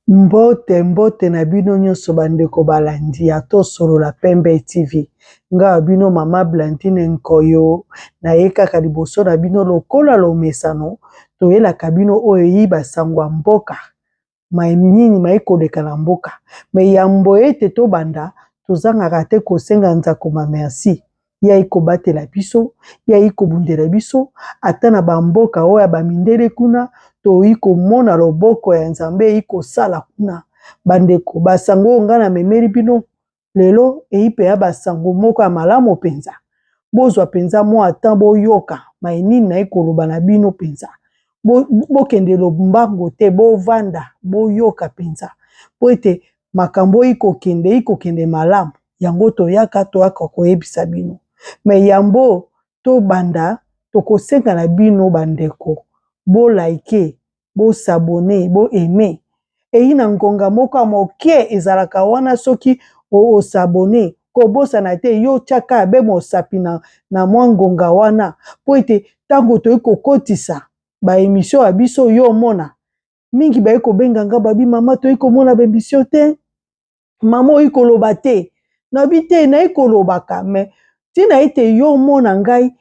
Mbote mbote na bino nyonso bandeko balandi ya tosolola Pembe TV. Nga bino mama Blandine Nkoyo na ye kaka liboso na bino lokola lomesano toyelaka bino oyo yiba sangwa mboka nini mayikoleka na mboka me yambo ete to banda tozangaka te kosenga nzakoma merci ya ikobatela biso ya ikobundela biso ata na bamboka oyo bamindele kuna toyi komona loboko ya Nzambe ikosala kuna bandeko basango nga na memeli bino lelo eipe ya basango moko ya malamu penza bozwa penza mo ata boyoka mainini na ikoloba na bino penza bokende lombango te bovanda boyoka penza po ete makambo ikokende malamu yango toyaka koyebisa bino me yambo to banda tokosenga na bino bandeko bo like bo s'abonner bo aimer eyi na ngonga moko ya moke ezalaka wana soki o s'abonner kobosa na te yo tiaka abe mosapi na mwa ngonga wana po ete tango toyi kokotisa ba émission ya biso yo mona mingi bayi kobenga nga babi mama toyi komona ba émission te mama oyi koloba te nabi te nayi kolobaka me tina ete yo mona ngai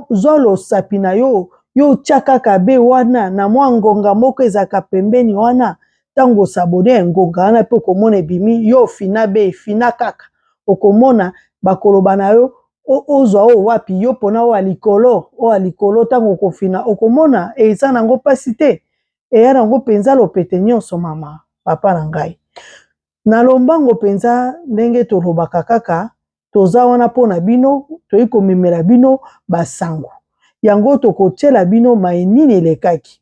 zwa losapi na yo yo tiaka kabe wana na mwa ngonga moko ezaka pembeni wana tango sabone ngonga wana pe komona ebimi yo fina be fina kaka okomona bakoloba na yo ozwa o wapi yo pona o alikolo tango kofina okomona eza nango pasi te eya nango penza lopete nyonso mama papa na ngai na lombango penza ndenge tolobaka kaka toza wana pona bino toyi komemela bino basango yango tokotiela bino mainini elekaki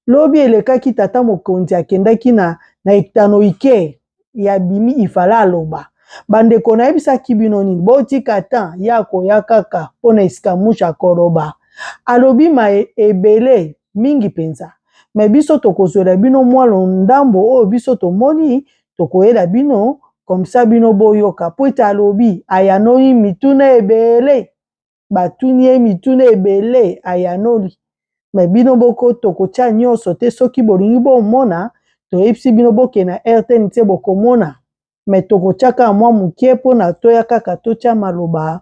lobi elekaki tata mokonzi akendaki na etano ike ya bimi ifala aloba bandeko nayebisaki bino nini botika ta ya koya kaka pona esika musha koloba alobi ma ebele mingi penza me biso tokozwela bino mwalo ndambo oyo biso tomoni tokoyela bino komsa bino boyoka po ete alobi ayanoli mituna ebele batuni ye mituna ebele ayanoli me bino boko tokotia nyonso te soki bolingi bomona toyebisi bino boke na RTN te bokomona me tokotiaka mwa mukie mpona toya kaka totia maloba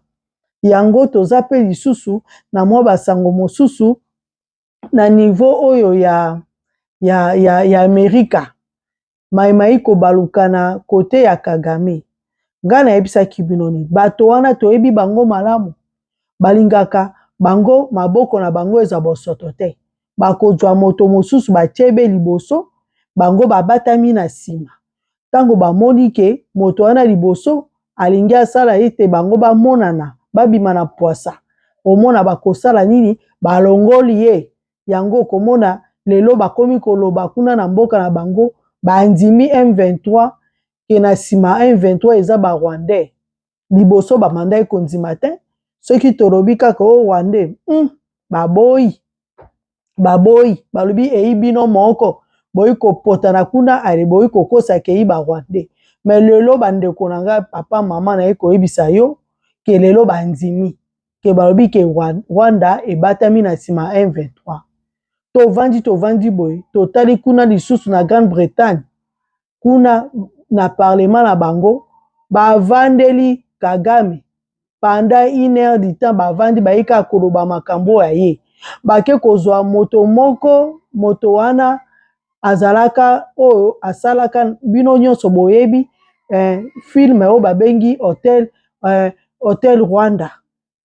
yango toza pe lisusu na mwa basango mosusu na niveau oyo ya Amerika mayi kobaluka na kote ya Kagame nga nayebisaki bino ni bato wana toyebi bango malamu balingaka bango maboko na bango eza bosoto te bakozwa moto mosusu batiebe liboso bango babatami na nsima tango bamoni ke moto wana liboso alingi asala ete bango bamonana babima na poasa omona bakosala nini balongoli ye yango komona lelo bakomi koloba kuna na mboka na bango bandimi M23 ke na nsima M23 eza ba Rwandais liboso bamanda ekondima te soki tolobi kaka o Rwandais baboyi balobi eyi bino moko boyi kopotana kuna ale boyi kokosa ke eyi ba Rwandais me lelo bandeko na nga papa mama na ye koyebisa yo ke lelo bandimi ke balobi ke Rwanda ebatami na nsima M23 tovandi boye totali kuna lisusu na Grande-Bretagne kuna na parlement na bango bavandeli Kagame pendant 1 heure du temps bavandi bayika koloba makambo ya ye bake kozwa moto moko moto wana azalaka oyo asalaka bino nyonso boyebi film oyo babengi Hotel Rwanda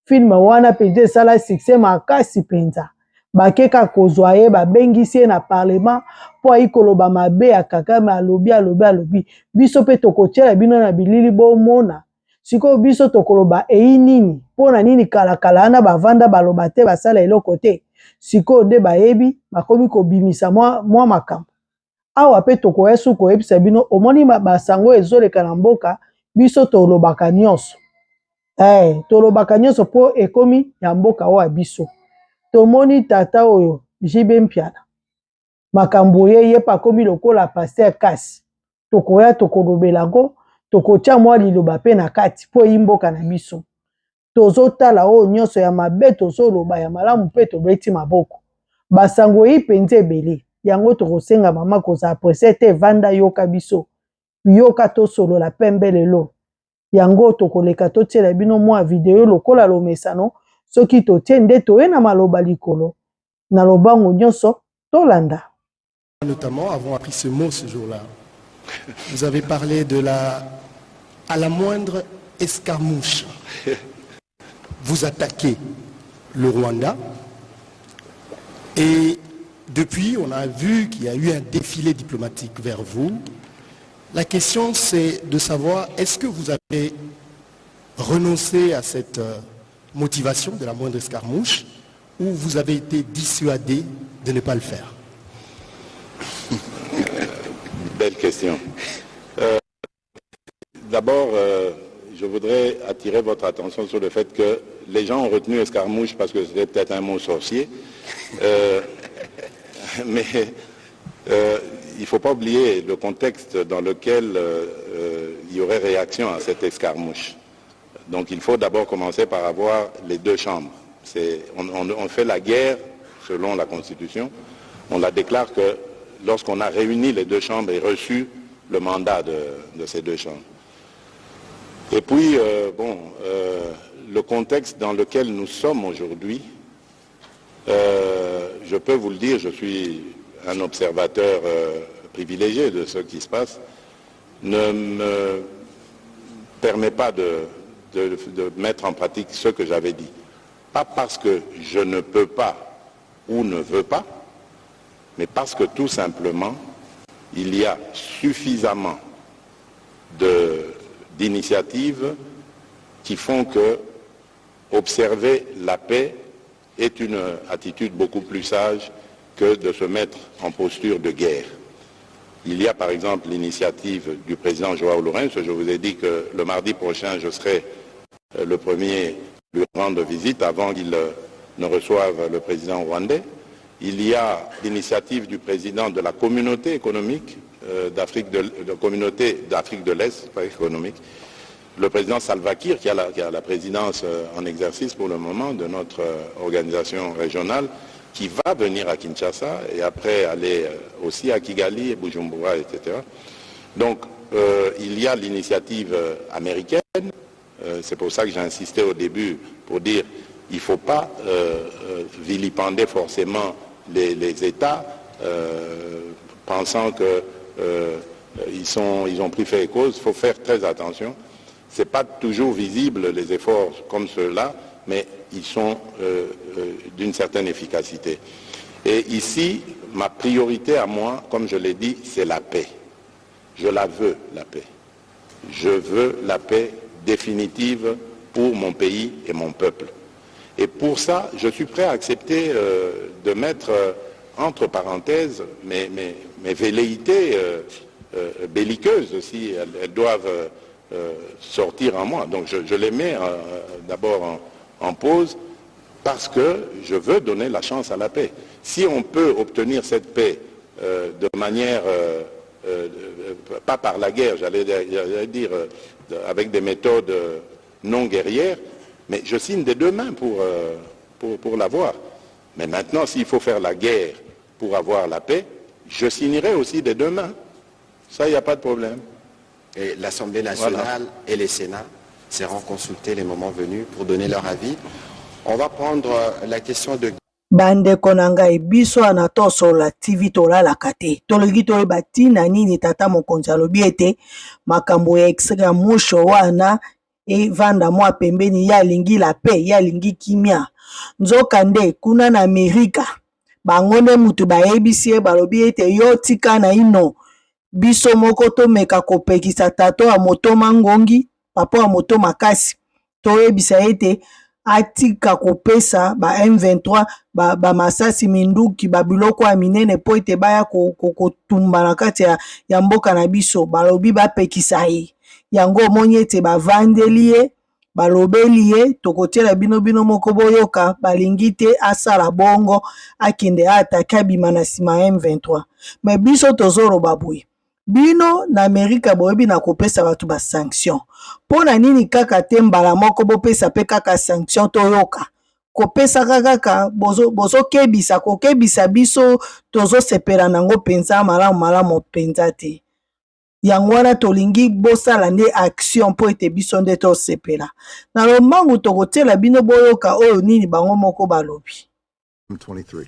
film wana penza esala succès makasi penza bakeka kozwa ye babengisi ye na parlement po ayi koloba mabe ya Kagame alobi biso pe tokotiela bino na bilili bomona sikoyo biso tokoloba eyi nini mpona nini kalakala wana bavanda baloba te basala eloko te sikoyo nde bayebi bakomi kobimisa mwa makambo awa pe tokoya su koyebisa bino omoni basango ezoleka na mboka biso tolobaka nyonso tolobaka nyonso po ekomi ya mboka oyo biso tomoni tata oyo Jibe Mpiana makambo ye pa komi lokola Pasteur kasi tokoya tokolobela ngo tokotia mwa liloba pe na kati po eyi mboka na biso tozotala oyo nyonso ya mabe tozoloba ya malamu pe tobeti maboko basango eyi penza ebele yango tokosenga mama koza apprécié te vanda yoka biso yoka to solo la pembe lelo yango tokoleka totiela bino mwa video lokola lomesano soki totie nde toye na maloba likolo na lobango nyonso tolanda. Notamment avons appris ce mot ce jour-là. Vous avez parlé de à la moindre escarmouche. Vous attaquez le Rwanda et depuis on a vu qu'il y a eu un défilé diplomatique vers vous. La question c'est de savoir est-ce que vous avez renoncé à cette motivation de la moindre escarmouche ou vous avez été dissuadé de ne pas le faire? Belle question. D'abord, je voudrais attirer votre attention sur le fait que les gens ont retenu escarmouche parce que c'était peut-être un mot sorcier. Mais il ne faut pas oublier le contexte dans lequel il y aurait réaction à cette escarmouche. Donc il faut d'abord commencer par avoir les deux chambres. On fait la guerre selon la Constitution. On la déclare que lorsqu'on a réuni les deux chambres et reçu le mandat de ces deux chambres. Et puis, le contexte dans lequel nous sommes aujourd'hui, je peux vous le dire, je suis un observateur privilégié de ce qui se passe, ne me permet pas de mettre en pratique ce que j'avais dit. Pas parce que je ne peux pas ou ne veux pas, mais parce que tout simplement, il y a suffisamment d'initiatives qui font que observer la paix est une attitude beaucoup plus sage que de se mettre en posture de guerre. Il y a par exemple l'initiative du président João Lourenço. Je vous ai dit que le mardi prochain, je serai le premier à lui rendre visite avant qu'il ne reçoive le président rwandais. Il y a l'initiative du président de la communauté économique d'Afrique de l'Est, pas économique, le président Salva Kiir, qui a la présidence en exercice pour le moment de notre organisation régionale, qui va venir à Kinshasa et après aller aussi à Kigali et Bujumbura, etc. Donc, il y a l'initiative américaine. C'est pour ça que j'ai insisté au début pour dire qu'il ne faut pas vilipender forcément les États pensant qu'ils ont pris fait et cause. Il faut faire très attention. Ce n'est pas toujours visible les efforts comme ceux-là, mais ils sont d'une certaine efficacité. Et ici, ma priorité à moi, comme je l'ai dit, c'est la paix. Je la veux, la paix. Je veux la paix définitive pour mon pays et mon peuple. Et pour ça, je suis prêt à accepter de mettre entre parenthèses mes velléités belliqueuses aussi. Elles doivent sortir en moi. Donc je les mets d'abord en pause parce que je veux donner la chance à la paix. Si on peut obtenir cette paix de manière, pas par la guerre, j'allais dire, avec des méthodes non guerrières, mais je signe des deux mains pour l'avoir. Mais maintenant, s'il faut faire la guerre pour avoir la paix, je signerai aussi des deux mains. Ça, il n'y a pas de problème. Et l'Assemblée nationale et les Sénats seront consultés les moments venus pour donner leur avis. On va prendre la question de... Bande konanga biso anatoso la TV tola la kate. Tologi to ebati na nini tata mokonzi alobi ete makambo ya extra musho wana e vanda mwa pembeni ya lingi la paix ya lingi kimia. Nzoka nde kuna na Amerika bangonde mutu bayebisie balobi ete yo tika na ino biso moko to meka kopekisa tato ya moto mangongi papa ya moto makasi to yebisa ete atika kopesa ba M23 ba masasi minduki ba biloko ya minene po ete baya kotumba na kati ya mboka na biso balobi bapekisa ye yango omoni ete bavandeli ye balobeli ye tokotiela bino moko boyoka balingi te asala bongo akende atake abima na nsima ya M23 me biso tozoloba boye bino na Amerika boyebi na kopesa batu ba sanction pona nini kaka te mbala moko bopesa pe kaka sanction toyoka kopesaka kaka bozokebisa kokebisa biso tozosepela nango mpenza malamu mpenza te. Yango wana tolingi bosala nde action mpo ete biso nde tosepela. Na lombangu tokotiela bino boyoka oyo nini bango moko balobi. 23.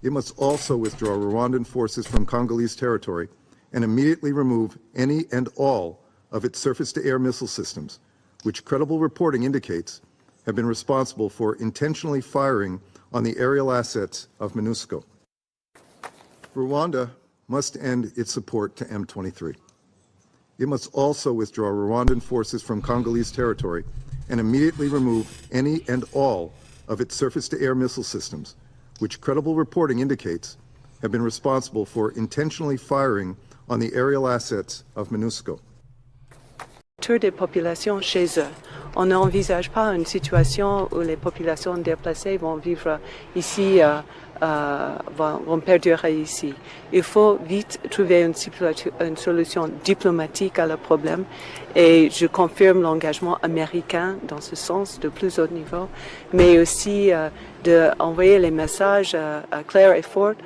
It must also withdraw Rwandan forces from Congolese territory and immediately remove any and all of its surface-to-air missile systems, which credible reporting indicates have been responsible for intentionally firing on the aerial assets of MONUSCO. Rwanda must end its support to M23. It must also withdraw Rwandan forces from Congolese territory and immediately remove any and all of its surface-to-air missile systems, which credible reporting indicates have been responsible for intentionally firing on the aerial assets of MONUSCO. Des populations chez eux. On n'envisage pas une situation où les populations déplacées vont vivre ici, vont perdurer ici. Il faut vite trouver une solution diplomatique à le problème et je confirme l'engagement américain dans ce sens de plus haut niveau, mais aussi d'envoyer les messages clairs et forts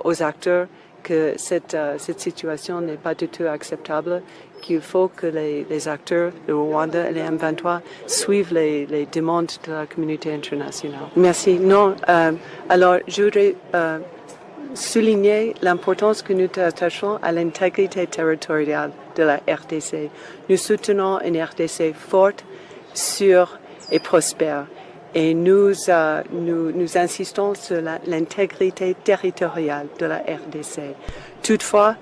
aux acteurs que cette situation n'est pas du tout acceptable, qu'il faut que les acteurs de Rwanda et les M23 suivent les demandes de la communauté internationale. Merci. Non, alors je voudrais souligner l'importance que nous attachons à l'intégrité territoriale de la RDC. Nous soutenons une RDC forte, sûre et prospère. Et nous insistons sur l'intégrité territoriale de la RDC. Toutefois,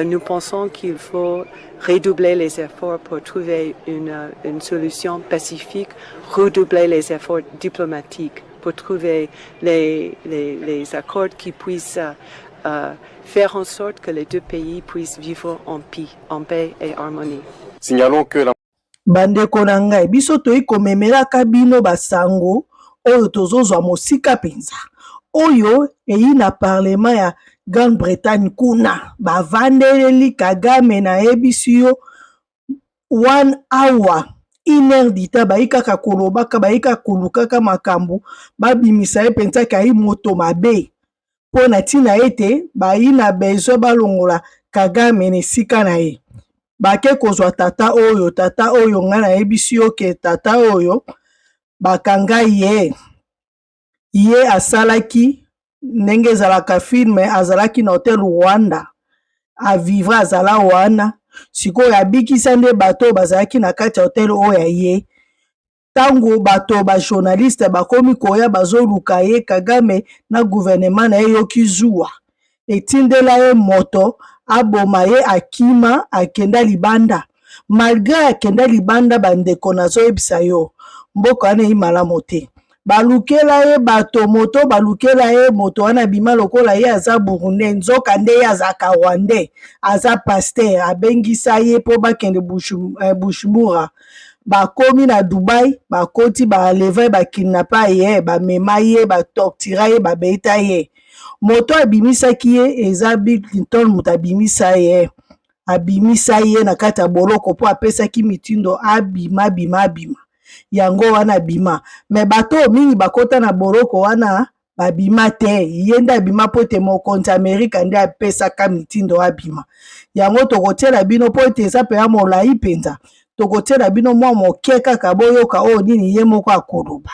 nous pensons qu'il faut redoubler les efforts pour trouver une solution pacifique, redoubler les efforts diplomatiques pour trouver les accords qui puissent faire en sorte que les deux pays puissent vivre en paix et harmonie. Signalons que la bandeko na ngai biso toyi komemelaka bino basango oyo tozozwa mosika penza oyo eyi na parlement ya Grande-Bretagne kuna bavandeleli Kagame na yebisi yo 1 hour 1 heure dita bayi kaka kolobaka bayi kaka kolukaka makambo babimisa ye penza kayi moto mabe mpo na ntina ete bayi na besoin balongola Kagame na esika na ye. Bake kozwa tata oyo nga na yebisi yo ke tata oyo bakanga ye asalaki ndenge ezalaka filme azalaki na hotel Rwanda avivre azala wana sikoyo abikisa nde bato bazalaki na kati ya hotel oyo ye tango bato bajournaliste bakomi koya bazoluka ye Kagame na gouvernement na ye yoki zuwa etindela ye moto aboma ye akima akenda libanda malgré akenda libanda bandeko nazoyebisa yo mboka wana eyi malamu te balukela ye bato moto balukela ye moto wana bima lokola ye aza burundais nzoka nde ye azaka rwandais aza pasteur abengisa ye mpo bakende bushmura bakomi na Dubai bakoti baleva bakidnapa ye bamema ye batortira ye babeta ye moto abimisaki ye eza Bill Clinton moto abimisa ye na kati ya boloko mpo apesaki mitindo abima yango wana bima me bato mingi bakota na boloko wana babima te ye nde abima mpo ete mokonzi Amerika nde apesaka mitindo abima yango tokotiela bino mpo ete eza mpenza molai mpenza tokotiela bino mwa moke kaka boyoka oyo nini ye moko akoloba.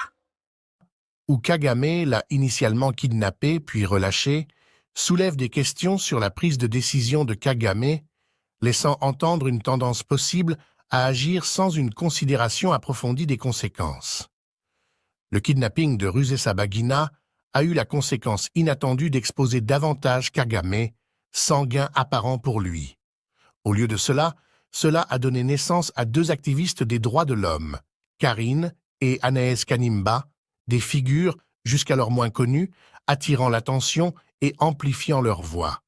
Où Kagame l'a initialement kidnappé puis relâché, soulève des questions sur la prise de décision de Kagame, laissant entendre une tendance possible à agir sans une considération approfondie des conséquences. Le kidnapping de Rusesabagina a eu la conséquence inattendue d'exposer davantage Kagame, sans gain apparent pour lui. Au lieu de cela a donné naissance à 2 activistes des droits de l'homme, Karine et Anaïs Kanimba, des figures, jusqu'alors moins connues, attirant l'attention et amplifiant leur voix.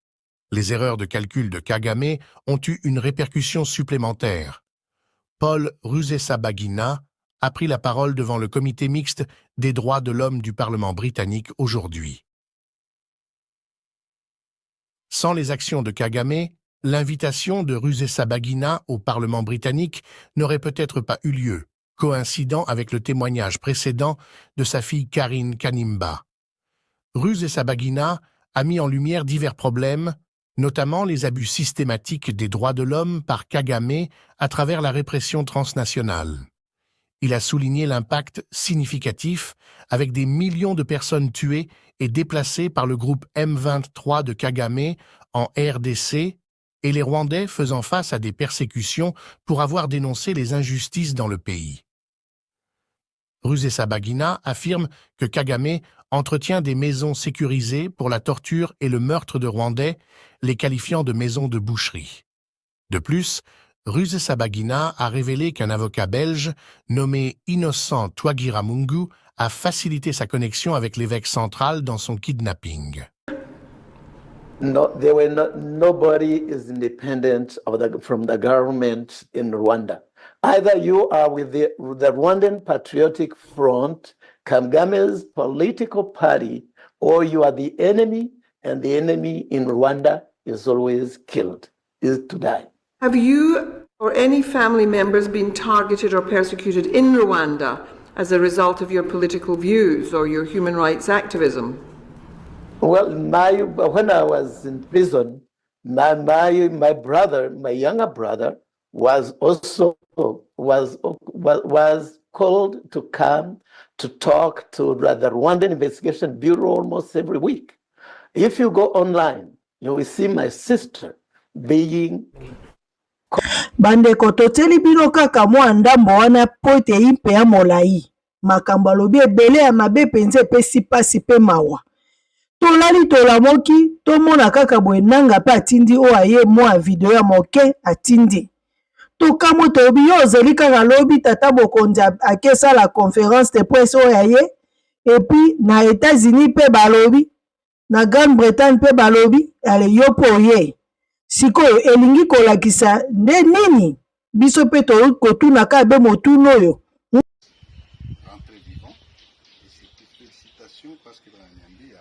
Les erreurs de calcul de Kagame ont eu une répercussion supplémentaire. Paul Rusesabagina a pris la parole devant le comité mixte des droits de l'homme du Parlement britannique aujourd'hui. Sans les actions de Kagame, l'invitation de Rusesabagina au Parlement britannique n'aurait peut-être pas eu lieu, coïncidant avec le témoignage précédent de sa fille Karine Kanimba. Rusesabagina a mis en lumière divers problèmes, notamment les abus systématiques des droits de l'homme par Kagame à travers la répression transnationale. Il a souligné l'impact significatif avec des millions de personnes tuées et déplacées par le groupe M23 de Kagame en RDC et les Rwandais faisant face à des persécutions pour avoir dénoncé les injustices dans le pays. Rusesabagina affirme que Kagame entretient des maisons sécurisées pour la torture et le meurtre de Rwandais, les qualifiant de maisons de boucherie. De plus, Rusesabagina a révélé qu'un avocat belge nommé Innocent Twagiramungu a facilité sa connexion avec l'évêque central dans son kidnapping. No, nobody is independent from the government in Rwanda. Either you are with the Rwandan Patriotic Front, Kagame's political party, or you are the enemy, and the enemy in Rwanda is always killed, is to die. Have you or any family members been targeted or persecuted in Rwanda as a result of your political views or your human rights activism? Well, when I was in prison, my brother, my younger brother, was called to come to talk to the Rwandan Investigation Bureau almost every week. If you go online, you will see my sister being. Bandeko toteli bino kaka mwa ndambo wana po ete impe ya molai. Makambo alobi ebele ya mabe penze pesi pasi pe mawa. Tolali tolamoki, tomona kaka boye nanga pe atindi o aye mwa video ya moke atindi. Tokamo tobi yo ozeli kaka lobi tata bokonzi akesa la conférence de presse o aye. Et puis na États-Unis pe balobi, na Grande-Bretagne pe balobi, ale yo po ye. Sikoyo elingi kolakisa nde nini biso pe tokotuna ka be motuna oyo. Rentré vivant et surtout félicitations parce que dans la Nyambi,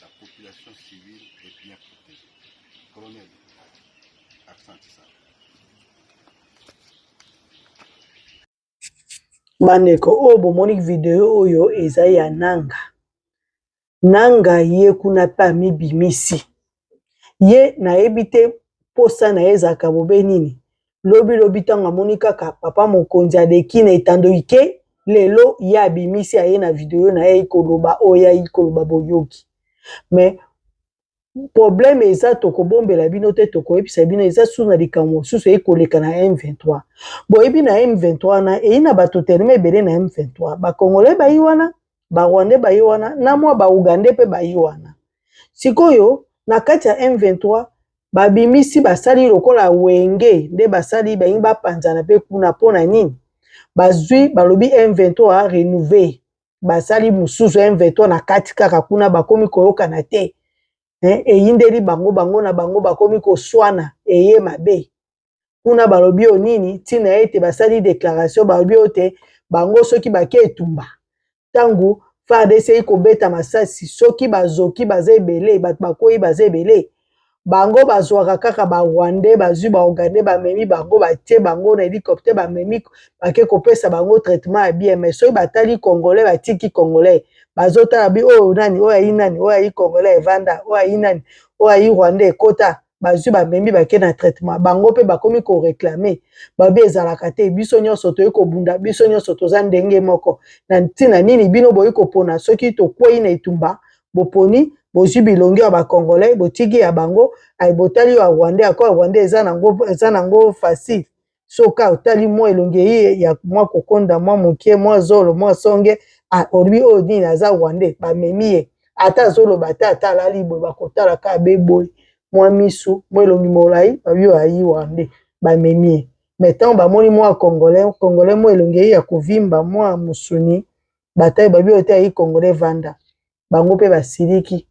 la population civile est bien protégée. Colonel, accent ça. Bandeko o bomoni video oyo eza ya nanga. Nanga ye kuna pa mibimisi. Ye na ebite posa na ezaka bobe nini. Lobi tanga moni kaka papa mokonzi adeki na etando ike lelo ya bimisi aye na video na ye ikoloba oya ikoloba boyoki. Mais problème eza tokobombela bino te tokoyebisa bino eza suna likambo susu ekoleka na M23. Boyebi na M23 na eina bato terme ebele na M23. Ba Congolais bayi wana, ba Rwandais bayi wana, na mwa ba Ugandais pe bayi wana. Sikoyo na kati ya M23 babimisi basali lokola wenge nde basali bayi bapanzana pe kuna pona nini. Bazwi balobi M23 renouvelé. Basali mususu M23 na kati kaka kuna bakomi koyoka na te. Eyindeli bango na bango bakomi koswana eye mabe. Kuna balobi o nini tina ete basali déclaration balobi ote bango soki bake etumba. Tangu FARDC kobeta masasi soki bazoki bazebele bat bakoyi bazebele. Bango bazwaka kaka ba Rwandais bazwi ba Ugandais bamemi bango batie bango na hélicoptère bamemi bake kopesa bango traitement ya bien mais soki batali Congolais batiki Congolais bazotala bi o nani o ayi nani o ayi Congolais evanda o ayi nani o ayi Rwandais ekota bazwi bamemi bake na traitement bango pe bakomi ko réclamer babi ezalaka te biso nyonso toyi kobunda biso nyonso toza ndenge moko na ntina nini bino boyi kopona soki tokwei na etumba boponi bozwi bilongi ya ba Congolais botiki ya bango ay botali ya Rwandais akwa Rwandais eza nango facile soka otali mwa elongi ya mwa kokonda mwa mokie mwa zolo mwa songe orbi odi naza Rwandais bamemi ye ata zolo bata ata lali boy bakotala ka beboy mwa misu mwa elongi molai babi ayi Rwandais bamemi ye metant bamoni mwa Congolais mwa elongi ya kovimba mwa musuni batayi babi ota ayi Congolais vanda bango pe basiliki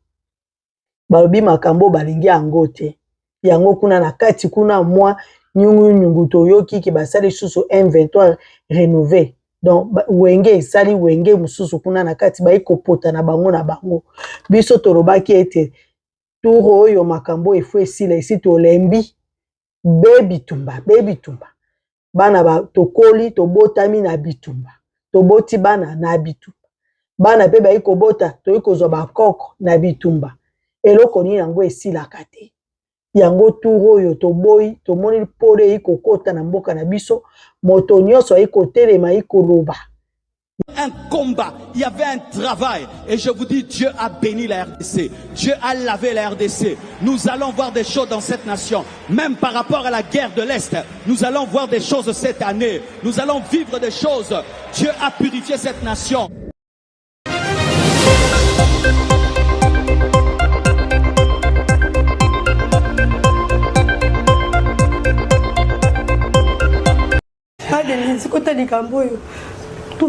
balobi makambo balingi yango te yango kuna na kati kuna mwa nyungu toyoki ki basali susu M23 renouvelé donc wenge esali wenge mususu kuna na kati bayi kopota na bango biso torobaki ete turo oyo makambo efu esila esi tolembi bebi tumba bana ba tokoli tobotami na bitumba toboti bana na bitumba bana pe ba ikobota to ikozwa bakoko na bitumba eloko nini yango esilaka te yango turo oyo toboyi tomoni pole ikokota na mboka na biso moto nyonso ikotelema ikoloba. Un combat, il y avait un travail et je vous dis Dieu a béni la RDC, Dieu a lavé la RDC. Nous allons voir des choses dans cette nation, même par rapport à la guerre de l'Est, nous allons voir des choses cette année, nous allons vivre des choses. Dieu a purifié cette nation.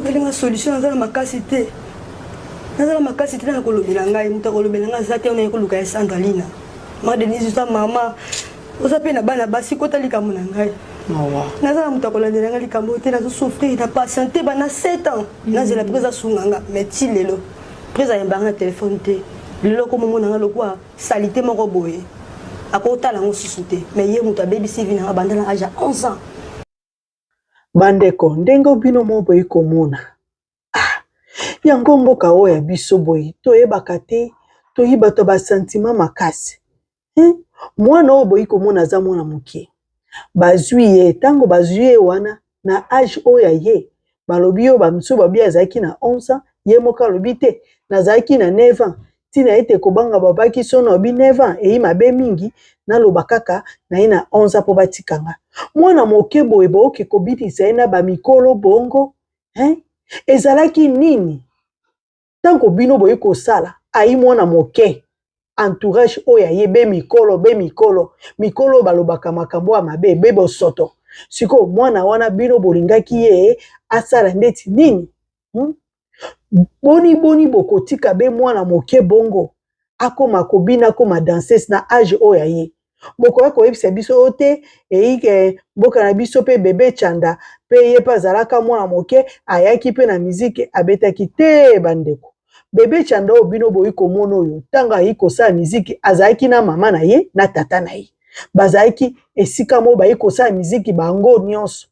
Une solution dans ma capacité. Dans ma capacité na kolobela ngai muta kolobela ngai zate ona ekoluka ya Sandalina. Ma Denise za mama. Ozape na bana basi kota likambo na ngai. Mawa. Naza muta kolandela ngai likambo te na souffrir na patienter bana 7 ans. Na zela presa sunganga meti lelo. Presa yembanga téléphone te. Lelo ko momo na lokwa salité moko boye. Akota la ngosusute. Mais ye muta baby CV na bandana âge 11 ans. Bandeko ndengo bino mo boyi komona yango mboka oyo ya biso boyi toyebaka te toyiba to ba sentiment makasi mwana oyo boyi komona za mwana mokie bazwi ye tango bazwi ye wana na âge oyo ye balobi yo bamisu babia azalaki na 11 ans ye moka alobi te nazalaki na 9 ans tina ete kobanga babaki so na obi 9 ans eyi mabe mingi naloba kaka na ye na 11 ans po batikanga mwana moke boye boke kobitisa ye na bamikolo bongo ezalaki nini tango bino boye kosala ayi mwana moke entourage oyo ye be mikolo balobaka makambo ya mabe be bosoto siko mwana wana bino bolingaki ye asala ndeti nini boni bokotika be mwana moke bongo akoma kobina akoma danseuse na âge oyo ye bokoya koyebisa biso te eike mboka na biso pe bebe Chanda pe ye pa azalaka mwana moke ayaki pe na miziki abetaki te bandeko bebe Chanda oyo bino boyi komona oyo tanga ayi kosala miziki azalaki na mama na ye na tata na ye bazalaki esika mo bayi kosala miziki bango nyonso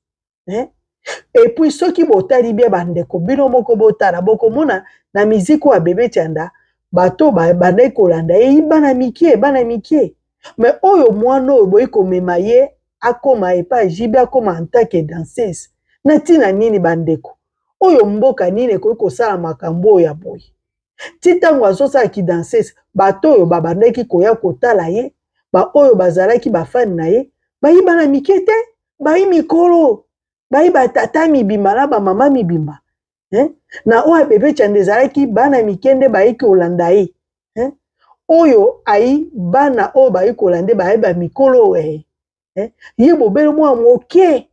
et puis soki botali bie bandeko bino moko botala bokomona na miziki wa bebe Chanda bato bandai kolanda ye bana mikie mais oyo mwana oyo boyi komema ye akoma epa jibe akoma antake danseuse na tina nini bandeko oyo mboka nini koyi kosala makambo ya boye titango azosala ki danseuse bato oyo babandaki koya kotala ye ba oyo bazalaki bafani na ye bayi bana mikie te bayi mikolo bayi batata mibimba na bamama mibimba na oyo bebe Chanda ezalaki bana mikende bayi kolanda ye oyo ayi bana oyo bayi kolande bayi ba mikolo ye bobele mwa moke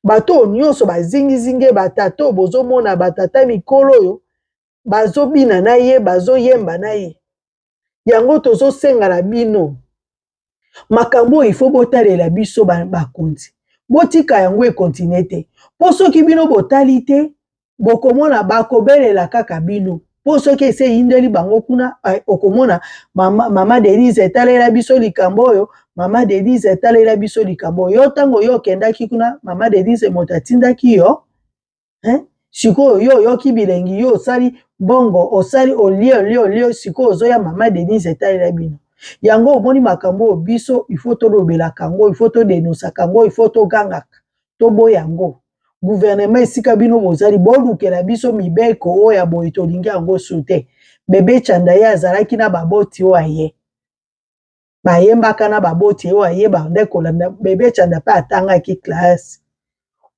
bato nyonso bazingizinge batato bozomona batata mikolo oyo bazobina na ye bazoyemba na ye yango tozosenga na bino makambo ifo botalela biso bakonzi botika yango ekontinue te po soki bino botali te bokomona bakobelela kaka bino po soki ese yindeli bango kuna okomona mama Denise etalela biso likambo oyo mama Denise etalela biso likambo oyo tango yo kendaki kuna mama Denise moto atindaki yo sikoyo yo yoki bilengi yo osali bongo osali olio sikoyo ozoya mama Denise etalela bino yango omoni makambo biso ifo tolobela kango ifo todenosa kango ifo togangaka toboya yango gouvernement esika bino bozali bolukela biso mibeko oyo boye tolingi yango sute bebe Chanda ye azalaki na baboti oyo aye bayembaka na baboti oyo aye bande kolanda bebe Chanda pe atangaki classe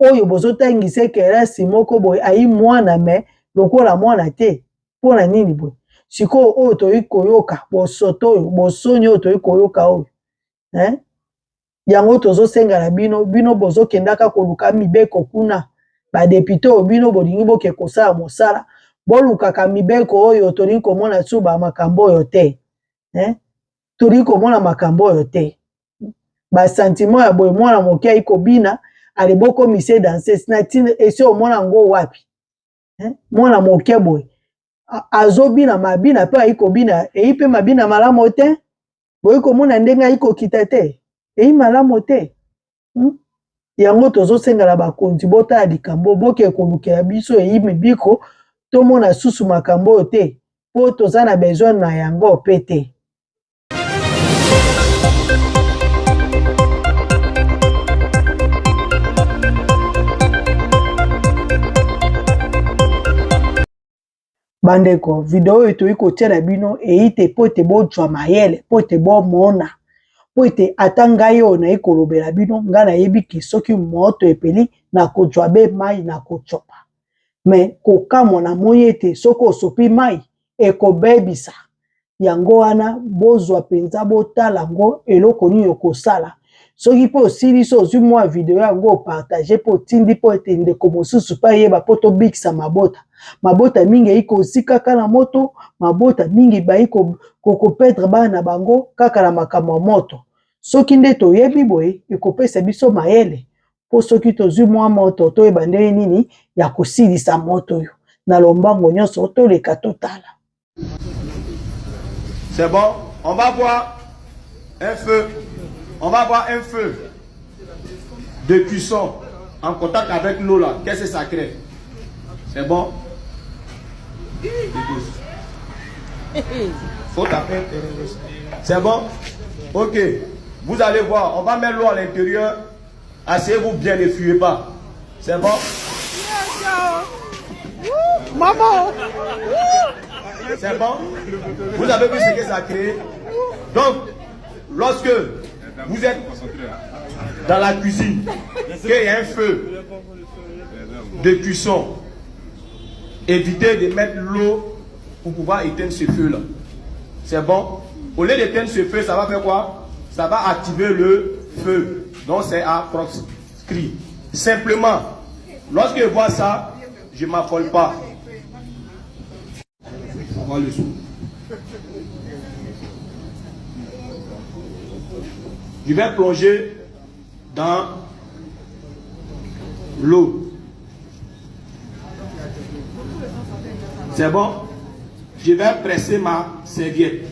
oyo bozotangisa kelasi moko boye ayi mwana me lokola mwana te mpona nini boye sikoyo oyo toyi koyoka bosoto oyo bosoni oyo toyi koyoka oyo yango tozosenga na bino bozokendaka koluka mibeko kuna badepute oyo bino bolingi boke kosala mosala bolukaka mibeko oyo tolingi komona su makambo oyo te tolingi komona makambo oyo te basentiment ya boye mwana moke ayi kobina aleboko mise danseuse na tina esi omona ngo wapi mwana moke boye azobina mabina pe ayi kobina eyi pe mabina malamu te boyi komona ndenge ayi kokita te eyi malamu te yango tozosenga na bakonzi botala likambo boke kolukela biso eyimi biko tomona susu makambo te po toza na besoin na yango pe te. Bandeko, video eto iko tiela bino eite po te bojwa mayele, po te bomona, po te atanga yo na ikolobela bino nga na yebiki soki moto epeli na kojwa be mai na kochopa. Me kokamo na moye te soko osopi mai ekobebisa. Yango wana bozwa penza botala ngo eloko nini okosala. Soki po osili so ozwi mwa video yango partager po tindi po ete ndeko mosusu pa yeba po to bikisa mabota. Mabota mingi iko zika kala moto, mabota mingi ba iko kokopedre bana bango kaka na makambo moto. Soki nde toyebi boye ekopesa biso mayele po soki tozwi mwa moto toyeba ndenge nini ya kosilisa moto yo. Na lombango nyonso toleka totala. C'est bon, on va voir un feu. On va voir un feu de cuisson en contact avec l'eau là. Qu'est-ce que ça crée? C'est bon? Faut taper. C'est bon? Ok. Vous allez voir, on va mettre l'eau à l'intérieur. Asseyez-vous bien, ne fuyez pas. C'est bon? Maman! C'est bon? Vous avez vu ce que ça crée? Donc, lorsque vous êtes dans la cuisine, qu'il y a un feu de cuisson, évitez de mettre l'eau pour pouvoir éteindre ce feu-là. C'est bon? Au lieu d'éteindre ce feu, ça va faire quoi? Ça va activer le feu. Donc c'est à proscrit. Simplement, lorsque je vois ça, je ne m'affole pas. On va le sou. Je vais plonger dans l'eau. C'est bon? Je vais presser ma serviette.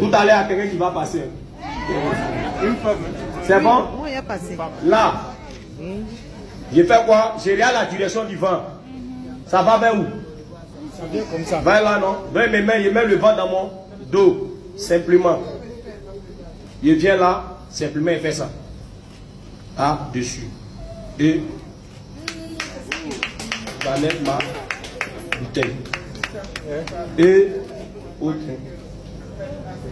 Tout à l'heure, il y a quelqu'un qui va passer. C'est bon? Là, je fais quoi? Je regarde la direction du vent. Ça va vers où? Ça vient comme ça. Vers là, non? Vers mes mains, je mets le vent dans mon dos. Simplement. Je viens là, simplement, il fait ça. Là, dessus. Et je vais mettre ma bouteille. Et autre.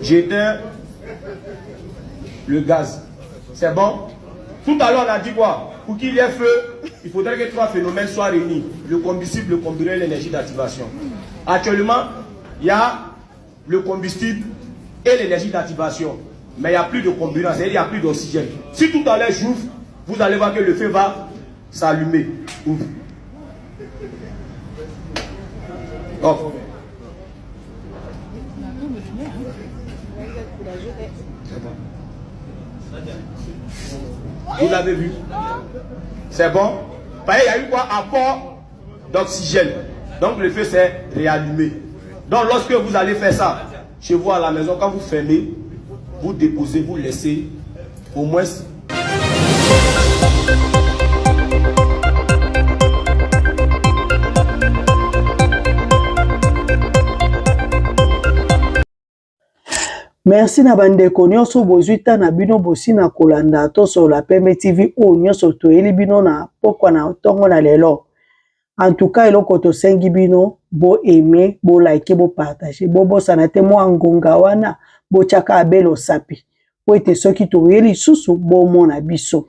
J'éteins le gaz. C'est bon? Tout à l'heure, on a dit quoi? Pour qu'il y ait feu, il faudrait que trois phénomènes soient réunis. Le combustible, le comburant et l'énergie d'activation. Actuellement, il y a le combustible et l'énergie d'activation. Mais il n'y a plus de comburant, c'est-à-dire il n'y a plus d'oxygène. Si tout à l'heure j'ouvre, vous allez voir que le feu va s'allumer. Ouvre. Off. Vous l'avez vu? C'est bon? Il y a eu quoi? Apport d'oxygène. Donc le feu s'est réallumé. Donc lorsque vous allez faire ça chez vous à la maison, quand vous fermez, vous déposez, vous laissez au moins. Merci na bandeko nyonso bozwita na bino bosi na kolanda to sur la Pembe TV o nyonso toyeli bino na pokwa na tongo na lelo. En tout cas eloko to sengi bino bo aimer, bo like, bo partager, bo bosana te mo ngonga wana bo chaka abelo sapi. Po ete soki toyeli susu bo mona biso.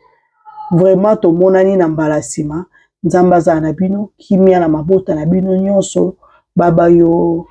Vraiment to monani na mbalasima, nzamba za na bino, kimia na mabota na bino nyonso, baba yo.